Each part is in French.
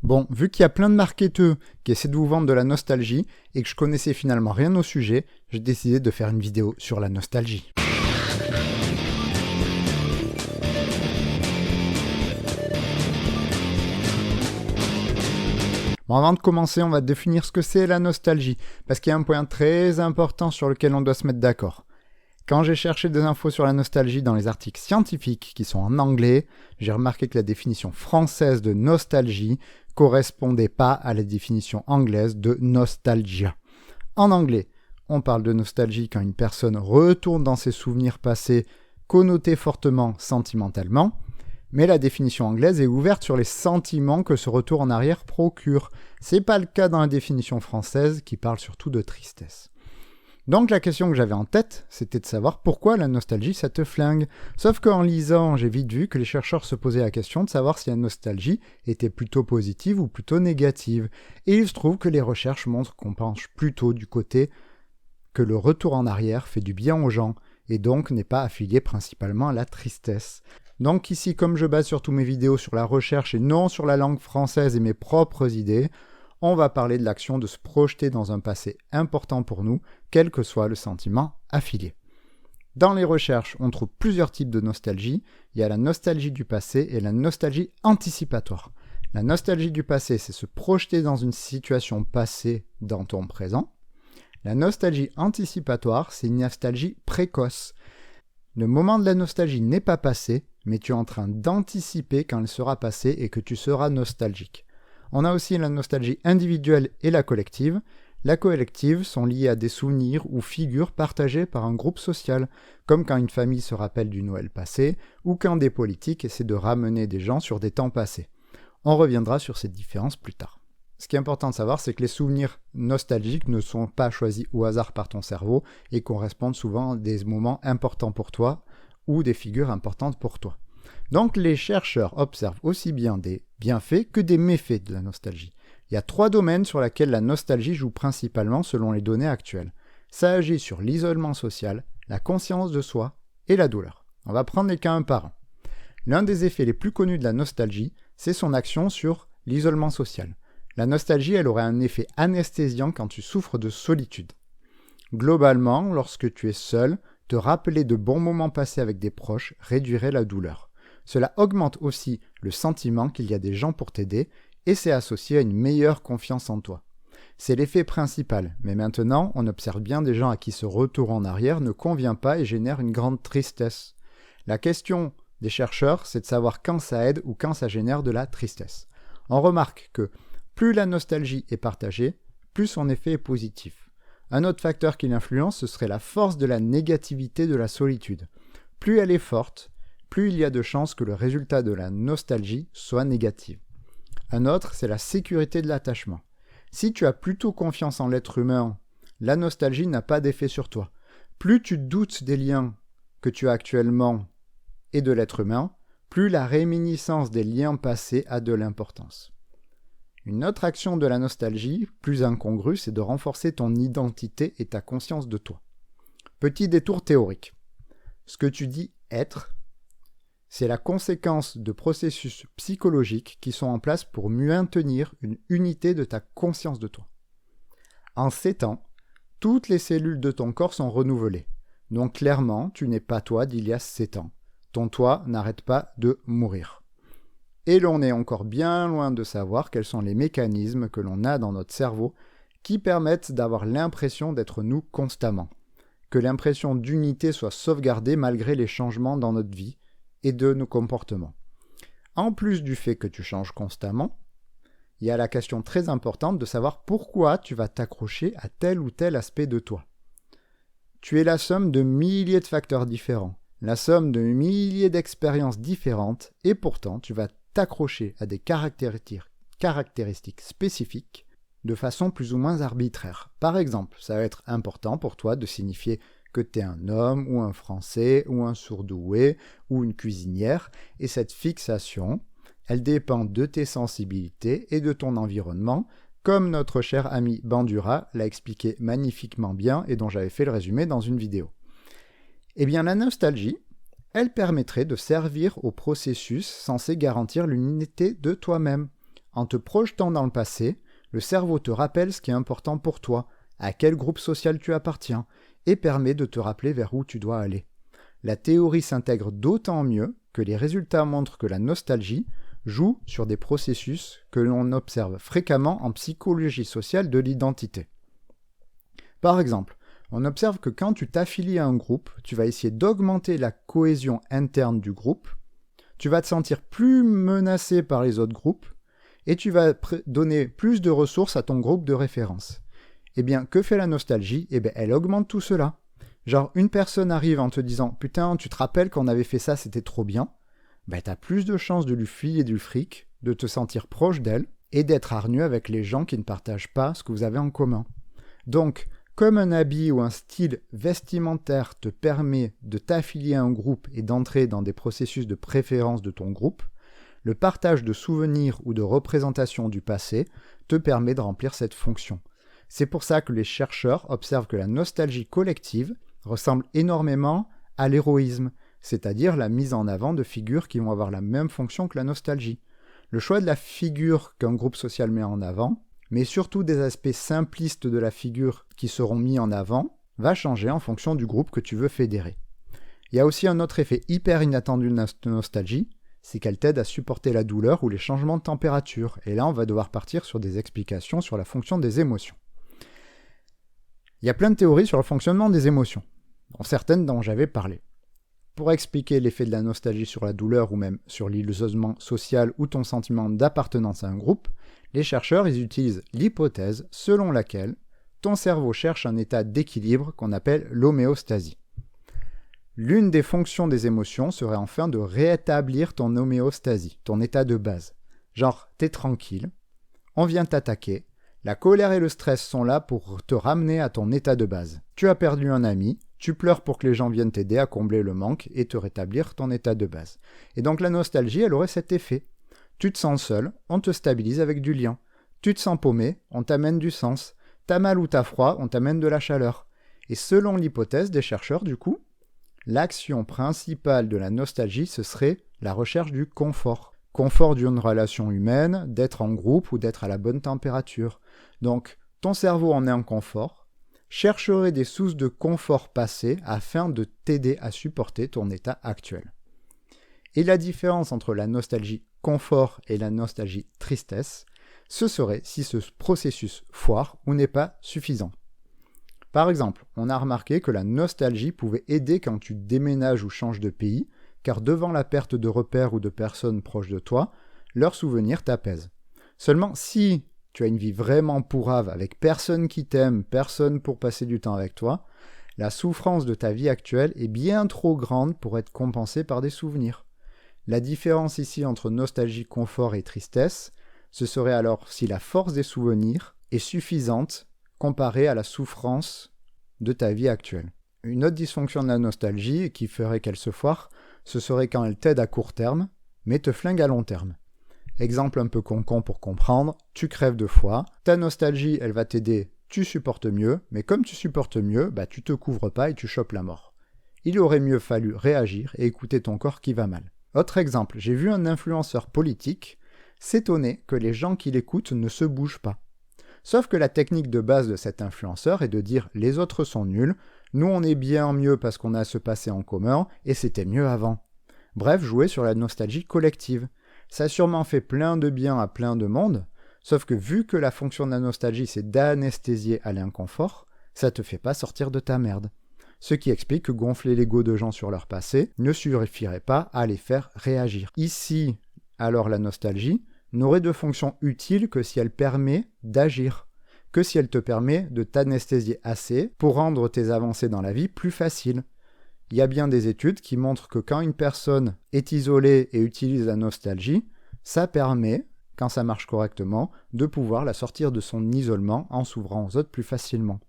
Bon, vu qu'il y a plein de marketeurs qui essaient de vous vendre de la nostalgie et que je connaissais finalement rien au sujet, j'ai décidé de faire une vidéo sur la nostalgie. Bon, avant de commencer, on va définir ce que c'est la nostalgie, parce qu'il y a un point très important sur lequel on doit se mettre d'accord. Quand j'ai cherché des infos sur la nostalgie dans les articles scientifiques qui sont en anglais, j'ai remarqué que la définition française de nostalgie correspondait pas à la définition anglaise de nostalgia. En anglais, on parle de nostalgie quand une personne retourne dans ses souvenirs passés connotés fortement sentimentalement, mais la définition anglaise est ouverte sur les sentiments que ce retour en arrière procure. C'est pas le cas dans la définition française qui parle surtout de tristesse. Donc la question que j'avais en tête, c'était de savoir pourquoi la nostalgie ça te flingue. Sauf qu'en lisant, j'ai vite vu que les chercheurs se posaient la question de savoir si la nostalgie était plutôt positive ou plutôt négative. Et il se trouve que les recherches montrent qu'on penche plutôt du côté que le retour en arrière fait du bien aux gens, et donc n'est pas affilié principalement à la tristesse. Donc ici, comme je base surtout mes vidéos sur la recherche et non sur la langue française et mes propres idées, on va parler de l'action de se projeter dans un passé important pour nous, quel que soit le sentiment affilié. Dans les recherches, on trouve plusieurs types de nostalgie. Il y a la nostalgie du passé et la nostalgie anticipatoire. La nostalgie du passé, c'est se projeter dans une situation passée dans ton présent. La nostalgie anticipatoire, c'est une nostalgie précoce. Le moment de la nostalgie n'est pas passé, mais tu es en train d'anticiper quand elle sera passée et que tu seras nostalgique. On a aussi la nostalgie individuelle et la collective. La collective sont liées à des souvenirs ou figures partagées par un groupe social, comme quand une famille se rappelle du Noël passé ou quand des politiques essaient de ramener des gens sur des temps passés. On reviendra sur ces différences plus tard. Ce qui est important de savoir, c'est que les souvenirs nostalgiques ne sont pas choisis au hasard par ton cerveau et correspondent souvent à des moments importants pour toi ou des figures importantes pour toi. Donc les chercheurs observent aussi bien des bienfaits que des méfaits de la nostalgie. Il y a 3 domaines sur lesquels la nostalgie joue principalement selon les données actuelles. Ça agit sur l'isolement social, la conscience de soi et la douleur. On va prendre les cas un par un. L'un des effets les plus connus de la nostalgie, c'est son action sur l'isolement social. La nostalgie, elle aurait un effet anesthésiant quand tu souffres de solitude. Globalement, lorsque tu es seul, te rappeler de bons moments passés avec des proches réduirait la douleur. Cela augmente aussi le sentiment qu'il y a des gens pour t'aider et c'est associé à une meilleure confiance en toi. C'est l'effet principal, mais maintenant, on observe bien des gens à qui ce retour en arrière ne convient pas et génère une grande tristesse. La question des chercheurs, c'est de savoir quand ça aide ou quand ça génère de la tristesse. On remarque que plus la nostalgie est partagée, plus son effet est positif. Un autre facteur qui l'influence, ce serait la force de la négativité de la solitude. Plus elle est forte, plus il y a de chances que le résultat de la nostalgie soit négatif. Un autre, c'est la sécurité de l'attachement. Si tu as plutôt confiance en l'être humain, la nostalgie n'a pas d'effet sur toi. Plus tu doutes des liens que tu as actuellement et de l'être humain, plus la réminiscence des liens passés a de l'importance. Une autre action de la nostalgie, plus incongrue, c'est de renforcer ton identité et ta conscience de toi. Petit détour théorique. Ce que tu dis être, c'est la conséquence de processus psychologiques qui sont en place pour maintenir une unité de ta conscience de toi. En 7 ans, toutes les cellules de ton corps sont renouvelées. Donc clairement, tu n'es pas toi d'il y a 7 ans. Ton toi n'arrête pas de mourir. Et l'on est encore bien loin de savoir quels sont les mécanismes que l'on a dans notre cerveau qui permettent d'avoir l'impression d'être nous constamment. Que l'impression d'unité soit sauvegardée malgré les changements dans notre vie et de nos comportements. En plus du fait que tu changes constamment, il y a la question très importante de savoir pourquoi tu vas t'accrocher à tel ou tel aspect de toi. Tu es la somme de milliers de facteurs différents, la somme de milliers d'expériences différentes, et pourtant tu vas t'accrocher à des caractéristiques spécifiques de façon plus ou moins arbitraire. Par exemple, ça va être important pour toi de signifier que tu es un homme ou un Français ou un sourd-doué ou une cuisinière, et cette fixation, elle dépend de tes sensibilités et de ton environnement, comme notre cher ami Bandura l'a expliqué magnifiquement bien et dont j'avais fait le résumé dans une vidéo. Eh bien la nostalgie, elle permettrait de servir au processus censé garantir l'unité de toi-même. En te projetant dans le passé, le cerveau te rappelle ce qui est important pour toi, à quel groupe social tu appartiens, et permet de te rappeler vers où tu dois aller. La théorie s'intègre d'autant mieux que les résultats montrent que la nostalgie joue sur des processus que l'on observe fréquemment en psychologie sociale de l'identité. Par exemple, on observe que quand tu t'affilies à un groupe, tu vas essayer d'augmenter la cohésion interne du groupe, tu vas te sentir plus menacé par les autres groupes, et tu vas donner plus de ressources à ton groupe de référence. Eh bien, que fait la nostalgie ? Eh bien, elle augmente tout cela. Genre, une personne arrive en te disant « Putain, tu te rappelles qu'on avait fait ça, c'était trop bien », ben t'as plus de chances de lui filer du fric, de te sentir proche d'elle, et d'être hargneux avec les gens qui ne partagent pas ce que vous avez en commun. Donc, comme un habit ou un style vestimentaire te permet de t'affilier à un groupe et d'entrer dans des processus de préférence de ton groupe, le partage de souvenirs ou de représentations du passé te permet de remplir cette fonction. C'est pour ça que les chercheurs observent que la nostalgie collective ressemble énormément à l'héroïsme, c'est-à-dire la mise en avant de figures qui vont avoir la même fonction que la nostalgie. Le choix de la figure qu'un groupe social met en avant, mais surtout des aspects simplistes de la figure qui seront mis en avant, va changer en fonction du groupe que tu veux fédérer. Il y a aussi un autre effet hyper inattendu de nostalgie, c'est qu'elle t'aide à supporter la douleur ou les changements de température, et là on va devoir partir sur des explications sur la fonction des émotions. Il y a plein de théories sur le fonctionnement des émotions, dont certaines dont j'avais parlé. Pour expliquer l'effet de la nostalgie sur la douleur ou même sur l'isolement social ou ton sentiment d'appartenance à un groupe, les chercheurs ils utilisent l'hypothèse selon laquelle ton cerveau cherche un état d'équilibre qu'on appelle l'homéostasie. L'une des fonctions des émotions serait enfin de rétablir ton homéostasie, ton état de base. Genre, t'es tranquille, on vient t'attaquer, la colère et le stress sont là pour te ramener à ton état de base. Tu as perdu un ami, tu pleures pour que les gens viennent t'aider à combler le manque et te rétablir ton état de base. Et donc la nostalgie, elle aurait cet effet. Tu te sens seul, on te stabilise avec du lien. Tu te sens paumé, on t'amène du sens. T'as mal ou t'as froid, on t'amène de la chaleur. Et selon l'hypothèse des chercheurs, du coup, l'action principale de la nostalgie, ce serait la recherche du confort. Confort d'une relation humaine, d'être en groupe ou d'être à la bonne température. Donc, ton cerveau en est en confort, chercherait des sources de confort passé afin de t'aider à supporter ton état actuel. Et la différence entre la nostalgie confort et la nostalgie tristesse, ce serait si ce processus foire ou n'est pas suffisant. Par exemple, on a remarqué que la nostalgie pouvait aider quand tu déménages ou changes de pays, car devant la perte de repères ou de personnes proches de toi, leurs souvenirs t'apaisent. Seulement si tu as une vie vraiment pourrave avec personne qui t'aime, personne pour passer du temps avec toi, la souffrance de ta vie actuelle est bien trop grande pour être compensée par des souvenirs. La différence ici entre nostalgie, confort et tristesse, ce serait alors si la force des souvenirs est suffisante comparée à la souffrance de ta vie actuelle. Une autre dysfonction de la nostalgie qui ferait qu'elle se foire, ce serait quand elle t'aide à court terme, mais te flingue à long terme. Exemple un peu con-con pour comprendre, tu crèves de froid, ta nostalgie elle va t'aider, tu supportes mieux, mais comme tu supportes mieux, tu te couvres pas et tu chopes la mort. Il aurait mieux fallu réagir et écouter ton corps qui va mal. Autre exemple, j'ai vu un influenceur politique s'étonner que les gens qui l'écoutent ne se bougent pas. Sauf que la technique de base de cet influenceur est de dire « les autres sont nuls, nous on est bien mieux parce qu'on a ce passé en commun et c'était mieux avant ». Bref, jouer sur la nostalgie collective. Ça a sûrement fait plein de bien à plein de monde, sauf que vu que la fonction de la nostalgie c'est d'anesthésier à l'inconfort, ça te fait pas sortir de ta merde. Ce qui explique que gonfler l'ego de gens sur leur passé ne suffirait pas à les faire réagir. Ici, alors la nostalgie n'aurait de fonction utile que si elle permet d'agir, que si elle te permet de t'anesthésier assez pour rendre tes avancées dans la vie plus faciles. Il y a bien des études qui montrent que quand une personne est isolée et utilise la nostalgie, ça permet, quand ça marche correctement, de pouvoir la sortir de son isolement en s'ouvrant aux autres plus facilement.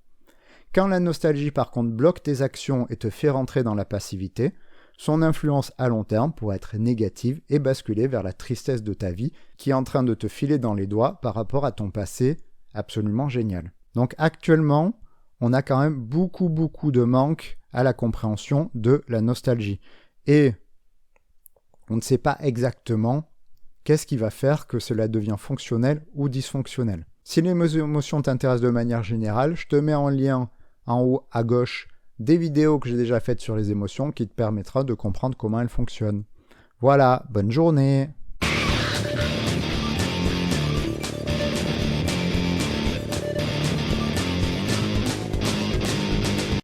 Quand la nostalgie par contre bloque tes actions et te fait rentrer dans la passivité, son influence à long terme pourrait être négative et basculer vers la tristesse de ta vie qui est en train de te filer dans les doigts par rapport à ton passé absolument génial. Donc actuellement, on a quand même beaucoup de manque à la compréhension de la nostalgie. Et on ne sait pas exactement qu'est-ce qui va faire que cela devient fonctionnel ou dysfonctionnel. Si les émotions t'intéressent de manière générale, je te mets en lien en haut à gauche des vidéos que j'ai déjà faites sur les émotions qui te permettra de comprendre comment elles fonctionnent. Voilà, bonne journée!